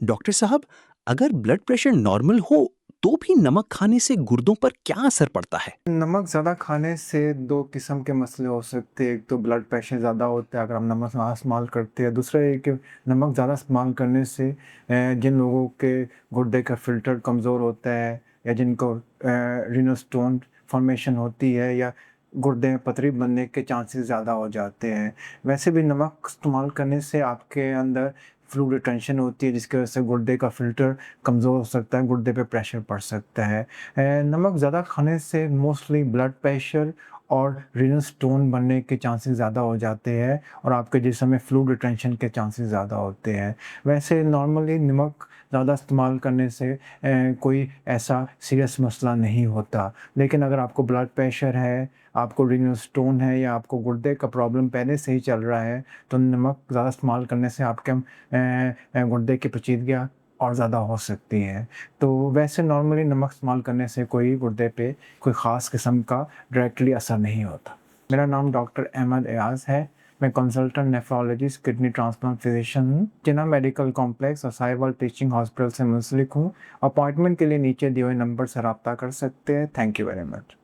Doctor साहब, अगर blood pressure normal हो तो भी नमक खाने से गुर्दों पर क्या असर पड़ता है? नमक ज़्यादा खाने से 2 किस्म के मसले हो सकते हैं। एक तो ब्लड प्रेशर ज़्यादा होता है अगर हम नमक ज़्यादा इस्तेमाल करते हैं। दूसरा ये कि नमक ज़्यादा इस्तेमाल करने से जिन लोगों के गुर्दे का फ़िल्टर कमज़ोर होता है या जिनको रीनल स्टोन फ़ॉर्मेशन होती है या गुर्दे में पथरी बनने के चांसेस ज़्यादा हो जाते हैं। वैसे भी नमक इस्तेमाल करने से आपके अंदर फ्लूइड रिटेंशन होती है जिसकी वजह से गुर्दे का फ़िल्टर कमज़ोर हो सकता है, गुर्दे पे प्रेशर पड़ सकता है। नमक ज़्यादा खाने से मोस्टली ब्लड प्रेशर और रीनल स्टोन बनने के चांसेस ज़्यादा हो जाते हैं और आपके जिस्म में फ्लूइड रिटेंशन के चांसेस ज़्यादा होते हैं। वैसे नॉर्मली नमक ज़्यादा इस्तेमाल करने से कोई ऐसा सीरियस मसला नहीं होता। लेकिन अगर आपको ब्लड प्रेशर है, आपको रीनल स्टोन है या आपको गुर्दे का प्रॉब्लम पहले से ही चल रहा है, तो नमक ज़्यादा इस्तेमाल करने से आपके गुर्दे की पेचीदगियाँ और ज़्यादा हो सकती हैं। तो वैसे नॉर्मली नमक इस्तेमाल करने से कोई गुर्दे पे कोई ख़ास किस्म का डायरेक्टली असर नहीं होता। मेरा नाम डॉक्टर अहमद एयाज़ है। मैं consultant nephrologist, kidney transplant physician हूँ। जिन्ना मेडिकल कॉम्प्लेक्स और साहिवाल टीचिंग हॉस्पिटल से मुंसलिक हूँ। अपॉइंटमेंट के लिए नीचे दिए हुए नंबर से राब्ता कर सकते हैं। Thank you very much.